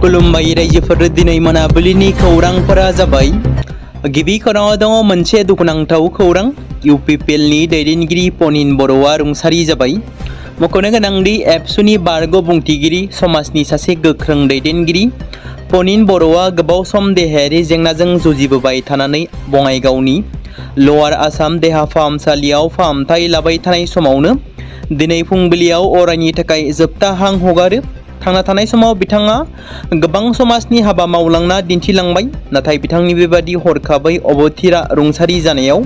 खुलुमबाय रायजोफोर दिनै मोनाबिलिनि खौरांफोरा जाबाय गिबि खौराङाव दङ मोनसे दुखुनांथाव खौरां इउपिपिएलनि दैदेनगिरि पनिन बर'आ रुंसारि जाबाय। मख'नो गोनांदि एबसुनि बारग' बुंथिगिरि समाजनि सासे गोख्रों दैदेनगिरि पनिन बर'आ गोबाव सम देहायारि जेंनाजों जुजिबोबाय थानानै बङाइगावनि लवार आसाम देहा फाहामसालियाव फाहामथाय लाबाय थानाय समावनो दिनै फुंबिलियाव अरायनि थाखाय जोबथा हां हगारो। थांना थानाय समाव बिथाङा गोबां समाजनि हाबा मावलांना दिन्थिलांबाय, नाथाय बिथांनि बेबादि हरखाबै अबथिरा रुंसारि जानायाव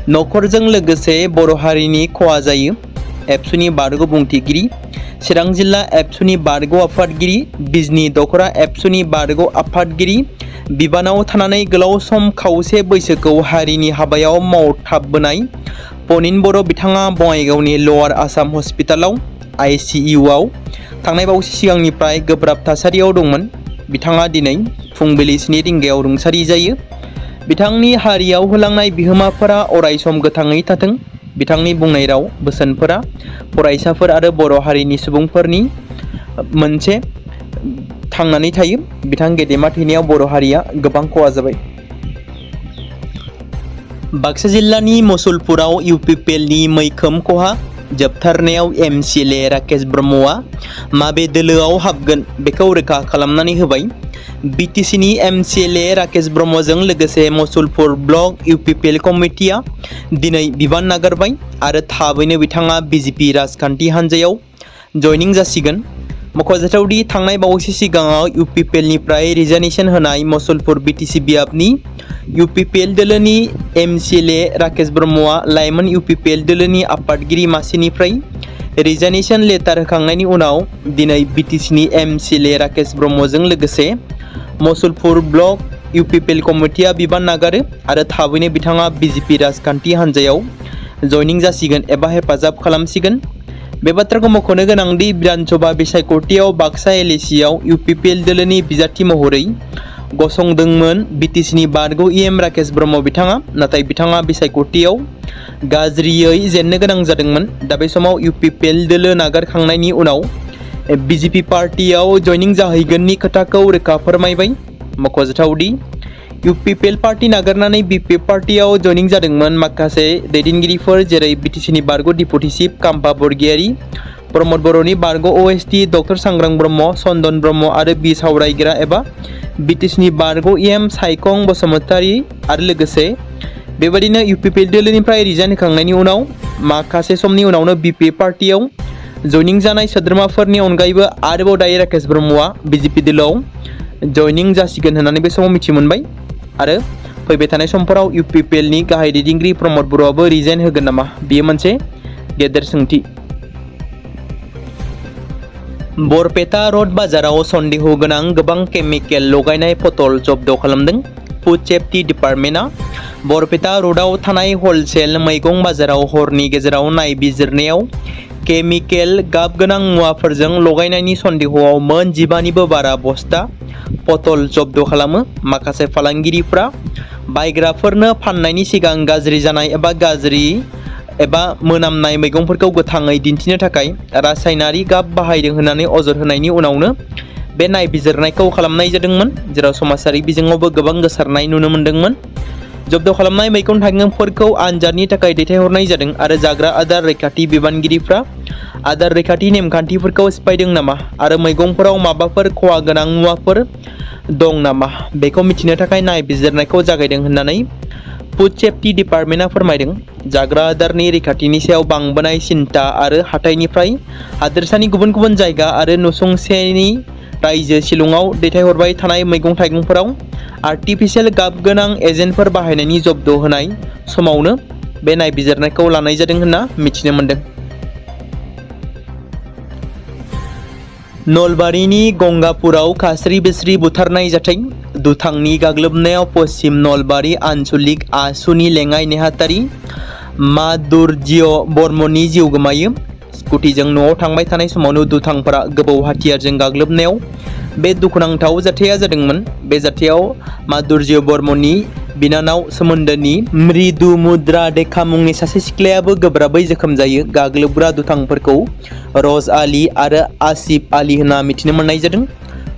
नखरजों लोगोसे बर' हारिनि खहा जायो। एबसुनि बारग' बुंथिगिरि, चिरां जिल्ला एबसुनि बारग' आफादगिरि, बिजनी दखरा एबसुनि बारग' आफादगिरि बिबानाव थानानै गोलाव सम खावसे बैसोखौ हारिनि हाबायाव मावथाबबोनाय पनिन बर' बिथाङा बङाइगावनि लवार आसाम हस्पिटालाव आइसिइउआव थांनाय बावैसो सिगांनिफ्राय गोब्राब थासारियाव दंमोन। बिथाङा दिनै फुंबिलि 7 रिंगायाव रुंसारि जायो। बिथांनि हारियाव होलांनाय बिहोमाफोरा अरायसम गोथाङै थाथों। बिथांनि बुंनाय राव बोसोनफोरा फरायसाफोर आरो बर' हारिनि सुबुंफोरनि मोनसे थांनानै थायो। बिथां गेदेमा थैनायाव बर' हारिया गोबां खहा जाबाय। बाक्सा जिल्लानि मुसलपुराव इउपिपिएलनि मैखोम खहा जोबथारनायाव एमसिएलए राकेश ब्रह्मआ माबे दोलोआव हाबगोन बेखौ रोखा खालामनानै होबाय। बिटिसिनि एमसिएलए राकेश ब्रह्मजों लोगोसे मुसलपुर ब्लक इउपिपिएल कमिटिया दिनै बिबान नागारबाय आरो थाबैनो बिथाङा बिजेपि राजखान्थि हान्जायाव जयनिं जासिगोन। मख'जाथावदि थांनाय बावैसो सिगाङाव इउपिपिएलनिफ्राय रिजाइनेसन होनाय मुसलपुर बिटिसि बियाबनि इउपिपिएल दोलोनि एमसिएलए राकेश ब्रह्मआ लाइमोन इउपिपिएल दोलोनि आफादगिरि मासिनिफ्राय रिजाइनेसन लेटार होखांनायनि उनाव दिनै बिटिसिनि एमसिएलए राकेश ब्रह्मजों लोगोसे मुसलपुर ब्लक इउपिपिएल कमिटिया बिबान नागारो आरो थाबैनो बिथाङा बिजेपि राजखान्थि हान्जायाव जयनिं जासिगोन एबा हेफाजाब खालामसिगोन। बे बाथ्राखौ मख'नो गोनांदि बिधानसभा बिसायख'थियाव बाक्सा एलएसिआव इउपिपिएल दोलोनि बिजाथि महरै गसंदोंमोन बिटिसिनि बारग' इएम राकेश ब्रह्म बिथाङा, नाथाय बिथाङा बिसायख'थियाव गाज्रियै जेननो गोनां जादोंमोन। दा बे समाव इउपिपिएल दोलो नागारखांनायनि उनाव बिजेपि पार्टियाव जयनिं जाहैगोननि खोथाखौ रोखा फोरमायबाय। मख'जाथावदि इउपिपिएल पार्टी नागारनानै बिपि पार्टियाव जयनिं जादोंमोन माखासे दैदेनगिरिफोर जेरै बिटिसिनि बारग' डिपुटि चिफ काम्पा बरगयारी, प्रमद बर'नि बारग' ओएसडि डक्टर सांग्रां ब्रह्म, चन्दन ब्रह्म आरो बि सावरायग्रा एबा बिटिसिनि बारग' इएम सायखं बसुमतारी आरो लोगोसे बेबायदिनो इउपिपिएल दोलोनिफ्राय रिजाइन होखांनायनि उनाव माखासे समनि उनावनो बिपि पार्टियाव जयनिं जानाय सोद्रोमाफोरनि अनगायैबो आरोबाव दायो राकेश ब्रह्मआ बिजेपि दोलोआव जयनिं जासिगोन होननानै बे समाव मिथि मोनबाय आरो फैबाय थानाय समफोराव इउपिपिएलनि गाहाय दैदेनगिरि प्रमद बर'आबो रिजाइन होगोन नामा, बेयो मोनसे गेदेर सोंथि। बरपेटा रड बाजाराव सन्देह गोनां गोबां केमिकेल लगायनाय पटल जब्द खालामदों फुड सेफ्टि डिपार्टमेन्टआ। बरपेटा रडआव थानाय हलसेल मैगं बाजाराव हरनि गेजेराव नायबिजिरनायाव केमिकेल गाब गोनां मुवाफोरजों लगायनायनि सन्देहआव मोन 15निबो बारा बस्ता पटल जब्द खालामो। माखासे फालांगिरिफ्रा बायग्राफोरनो फाननायनि सिगां गाज्रि जानाय एबा मोनामनाय मैगंफोरखौ गोथाङै दिन्थिनो थाखाय रासायनारि गाब बाहायदों होननानै अजद होनायनि उनावनो बे नायबिजिरनायखौ खालामनाय जादोंमोन, जेराव समाजारि बिजोङावबो गोबां गोसारनाय नुनो मोन्दोंमोन। जब्द खालामनाय मैगं थाइगंफोरखौ आनजादनि थाखाय दैथायहरनाय जादों आरो जाग्रा आदार रैखाथि बिबानगिरिफ्रा आदार रैखाथि नेमखान्थिफोरखौ सिफायदों नामा आरो मैगंफोराव माबाफोर खहा गोनां मुवाफोर दं नामा बेखौ मिथिनो थाखाय नायबिजिरनायखौ जागायदों होननानै फुड सेफ्टि डिपार्टमेन्टआ फोरमायदों। जाग्रा आदारनि रैखाथिनि सायाव बांबोनाय सिन्था आरो हाथाइनिफ्राय हादोरसानि गुबुन गुबुन जायगा आरो नसुंसेनि रायजो शिलंआव दैथायहरबाय थानाय मैगं थाइगंफोराव आर्टिफिशियेल गाब गोनां एजेन्टफोर बाहायनायनि जब्द होनाय समावनो बे नायबिजिरनायखौ लानाय जादों होनना मिथिनो मोन्दों। नलबारिनि गंगापुराव खास्रि बिस्रि बुथारनाय जाथाय। दुथांनि गाग्लोबनायाव पश्चिम नलबारि आन्सलिक आसुनि लेङाइ नेहाथारि माधुर्य बर्मननि जिउ गोमायो। स्कुटिजों न'आव थांबाय थानाय समावनो दुथांफोरा गोबौ हाथियारजों गाग्लोबनायाव बे दुखुनांथाव जाथाया जादोंमोन। बे जाथायाव माधुर्य बर्मननि बिनानाव सोमोन्दोनि मृदु मुद्रा देखा मुंनि सासे सिख्लायाबो गोब्राबै जोखोम जायो। गाग्लोबग्रा दुथांफोरखौ रज आली आरो आसिफ आली होनना मिथिनो मोननाय जादों।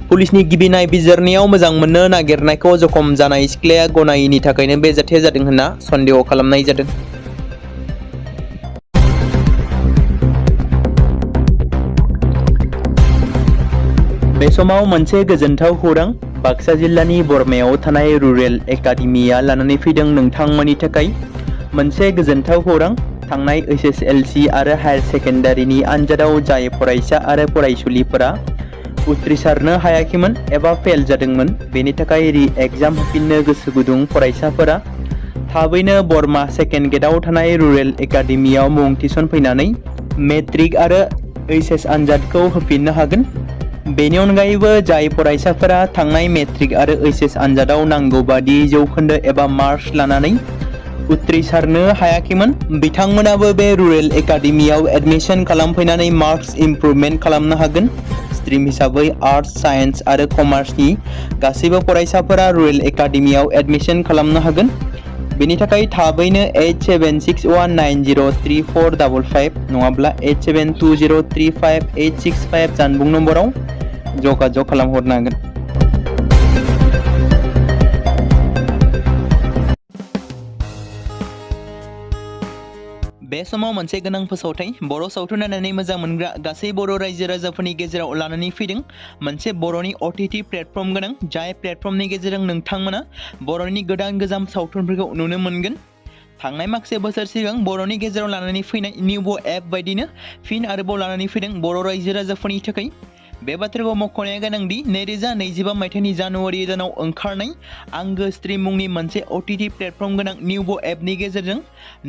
पुलिसनि गिबि नायबिजिरनायाव मोजां मोननो नागिरनायखौ जखम जानाय सिख्लाया गनायैनि थाखायनो बे जाथाया जादों होनना सन्देह खालामनाय जादों। बे समाव मोनसे गोजोनथाव खौरां बाक्सा जिल्लानि बरमायाव थानाय रुरेल एकाडेमिया लानानै फैदों नोंथांमोननि थाखाय मोनसे गोजोनथाव खौरां। थांनाय SSLC आरो हायार सेकेन्डारिनि आनजादाव जाय फरायसा आरो फरायसुलिफोरा उथ्रिसारनो हायाखैमोन एबा फेल जादोंमोन, बेनि थाखाय रि-एग्जाम होफिननो गोसो गुदुं फरायसाफोरा थाबैनो बरमा सेकेन्ड गेटआव थानाय रुरेल एकाडेमियाव मुं थिसनफैनानै मेट्रिक आरो HS आनजादखौ होफिननो हागोन। बेनि अनगायैबो जाय फरायसाफोरा थांनाय मेट्रिक आरो HS आनजादाव नांगौ बादि जौखोन्दो एबा मार्क्स लानानै उथ्रिसारनो हायाखैमोन, बिथांमोनाबो बे रुरेल एकाडेमियाव एडमिशन खालामफैनानै मार्क्स इमप्रुभमेन्ट खालामनो हागोन। स्ट्रिम हिसाबै आर्टस, साइन्स आरो कमार्सनि गासैबो फरायसाफोरा रुरेल एकाडेमियाव एडमिशन खालामनो हागोन। बेनि थाखाय थाबैनो 8761903455 नङाब्ला 87203585 जानबुं नम्बराव जगाजग खालामहरनो हागोन। बे समाव मोनसे गोनां फोसावथाय बर' सावथुन नायनानै मोजां मोनग्रा गासै बर' रायजो राजाफोरनि गेजेराव लानानै फैदों मोनसे बर'नि OTT प्लेटफर्म गोनां, जाय प्लेटफर्मनि गेजेरजों नोंथांमोना बर'नि गोदान गोजाम सावथुनफोरखौ नुनो मोनगोन। थांनाय माखासे बोसोर सिगां बर'नि गेजेराव लानानै फैनाय निउबो एप बायदिनो फिन आरोबाव लानानै फैदों बर' रायजो राजाफोरनि थाखाय। बे बाथ्राखौ मख'नाया गोनांदि 2025 मायथाइनि जानुवारि दानाव ओंखारनाय आंगो स्ट्रिम मुंनि मोनसे OTT प्लेटफर्म गोनां निउबो एपनि गेजेरजों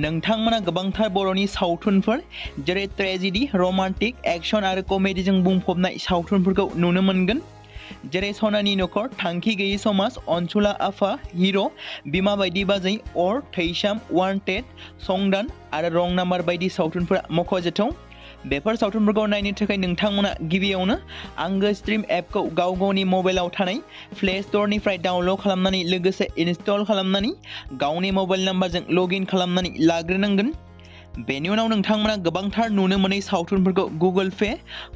नोंथांमोना गोबांथार बर'नि सावथुनफोर जेरै ट्रेजेडि, रमान्टिक, एक्शन आरो कमेडिजों बुंफबनाय सावथुनफोरखौ नुनो मोनगोन। जेरै सनानि नखर, थांखि गैयै समाज, अनसुला आफा, हिर', बिमा बायदि बाजै, अर, थैसाम, वान्टेड, संदान आरो रं नाम्बार बायदि सावथुनफोरा मख'जाथाव। बेफोर सावथुनफोरखौ नायनो थाखाय नोंथांमोना गिबियावनो आंगो स्ट्रिम एपखौ गाव गावनि मबाइलाव थानाय प्ले स्ट'रनिफ्राय डाउनल'ड खालामनानै लोगोसे इनस्टल खालामनानै गावनि मबाइल नाम्बारजों लगइन खालामनानै लाग्रोनांगोन। बेनि उनाव नोंथांमोना गोबांथार नुनो मोनै सावथुनफोरखौ गुगोल पे,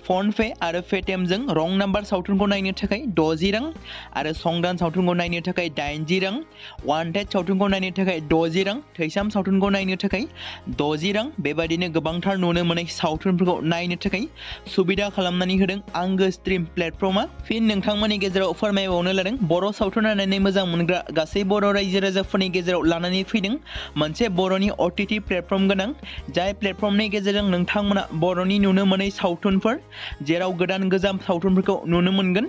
फन पे आरो पेटिएमजों रं नाम्बार सावथुनखौ नायनो थाखाय 60 रां आरो संदान सावथुनखौ नायनो थाखाय 80 रां, वान्टेड सावथुनखौ नायनो थाखाय 60 रां, थैसाम सावथुनखौ नायनो थाखाय 60 रां, बेबायदिनो गोबांथार नुनो मोनै सावथुनफोरखौ नायनो थाखाय सुबिदा खालामनानै होदों आंगो स्ट्रिम प्लेटफर्मा। फिन नोंथांमोननि गेजेराव फोरमायबावनो लादों बर' सावथुन नायनानै मोजां मोनग्रा गासै बर' रायजो राजाफोरनि गेजेराव लानानै फैदों मोनसे बर'नि OTT प्लेटफर्म गोनां, जाय प्लेटफर्मनि गेजेरजों नोंथांमोना बर'नि नुनो मोनै सावथुनफोर जेराव गोदान गोजाम सावथुनफोरखौ नुनो मोनगोन।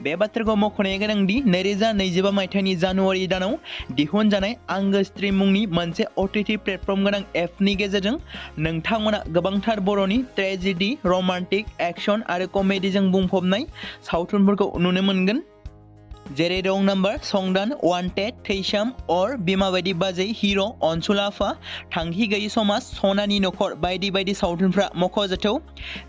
बे बाथ्राखौ मख'नाया गोनांदि 2025 मायथाइनि जानुवारि दानाव दिहुनजानाय आंगो स्ट्रिम मुंनि मोनसे OTT प्लेटफर्म गोनां एपनि गेजेरजों नोंथांमोना गोबांथार बर'नि ट्रेजेडि, रमान्टिक, एक्शन आरो कमेडिजों बुंफबनाय सावथुनफोरखौ नुनो मोनगोन। जेरै रं नाम्बार, संदान, वान्टेड, थैसाम, अर, बिमा बायदि बाजै, हिर', अनसुला आफा, थांखि गैयै समाज, सनानि नखर बायदि बायदि सावथुनफ्रा मख'जाथाव।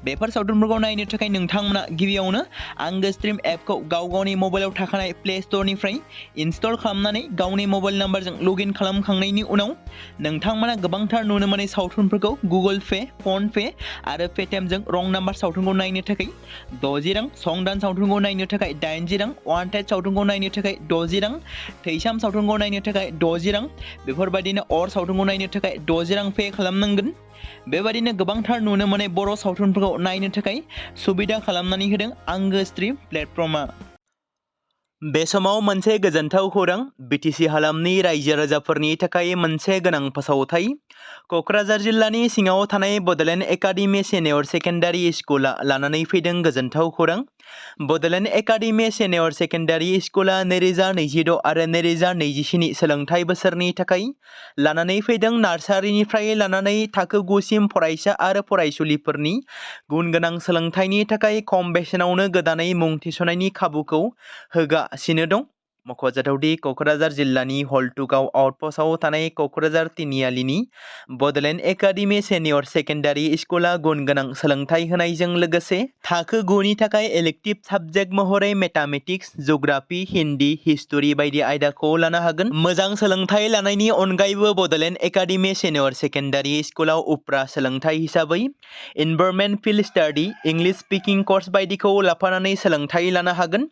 बेफोर सावथुनफोरखौ नायनो थाखाय नोंथांमोना गिबियावनो आंगो स्ट्रिम एपखौ गाव गावनि मबाइलाव थाखानाय प्ले स्ट'रनिफ्राय इनस्टल खालामनानै गावनि मबाइल नाम्बारजों लगइन खालामखांनायनि उनाव नोंथांमोना गोबांथार नुनो मोनै सावथुनफोरखौ गुगोल पे, फन पे आरो पेटिएमजों रं नाम्बार सावथुनखौ नायनो थाखाय 60 रां, संदान सावथुनखौ नायनो थाखाय 80 रां, वान्टेड सावथुनखौ नायनो थाखाय 60 रां, थैसाम सावथुनखौ नायनो थाखाय 60 रां, बेफोरबायदिनो अर सावथुनखौ नायनो थाखाय 60 रां पे खालामनांगोन। बेबायदिनो गोबांथार नुनो मोनै बर' सावथुनफोरखौ नायनो थाखाय सुबिदा खालामनानै होदों आंगो स्ट्रिम प्लेटफर्मा। बे समाव मोनसे गोजोनथाव खौरां BTC हालामनि रायजो राजाफोरनि थाखाय मोनसे गोनां फोसावथाय। क'क्राझार जिल्लानि सिङाव थानाय बड'लेण्ड एकाडेमि सिनियर सेकेन्डारि स्कुला लानानै फैदों गोजोनथाव खौरां। बड'लेण्ड एकाडेमि सिनियर सेकेन्डारि स्कुला 2026 आरो 2027 सोलोंथाइ बोसोरनि थाखाय लानानै फैदों नार्सारिनिफ्राय लानानै थाखो 9 सिम फरायसा आरो फरायसुलिफोरनि गुन गोनां सोलोंथाइनि थाखाय खम बेसेनावनो गोदानै मुं थिसननायनि खाबुखौ होगासिनो दं। मख'जाथावदि क'क्राझार जिल्लानि हल्टुगाव आउटपस्टआव थानाय क'क्राझार तिनिआलिनि बड'लेण्ड एकाडेमि सिनियर सेकेन्डारि स्कुला गुन गोनां सोलोंथाइ होनायजों लोगोसे थाखो 9 नि थाखाय इलेक्टिभ साबजेक्ट महरै मेथामेटिक्स, जिअ'ग्राफि, हिन्दी, हिस्टरि बायदि आयदाखौ लानो हागोन। मोजां सोलोंथाइ लानायनि अनगायैबो बड'लेण्ड एकाडेमि सिनियर सेकेन्डारि स्कुलाव उफ्रा सोलोंथाइ हिसाबै environment field study, English speaking course बायदिखौ लाफानानै सोलोंथाइ लानो हागोन।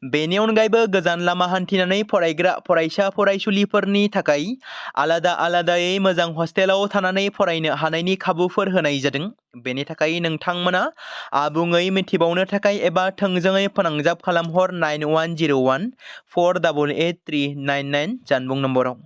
बेनि अनगायैबो गोजान लामा हान्थिनानै फरायग्रा फरायसा फरायसुलिफोरनि थाखाय आलादा आलादायै मोजां हस्टेलाव थानानै फरायनो हानायनि खाबुफोर होनाय जादों। बेनि थाखाय नोंथांमोना आबुङै मिथिबावनो थाखाय एबा थोंजोङै फोनांजाब खालामहर 9101 488 399 जानबुं नम्बराव।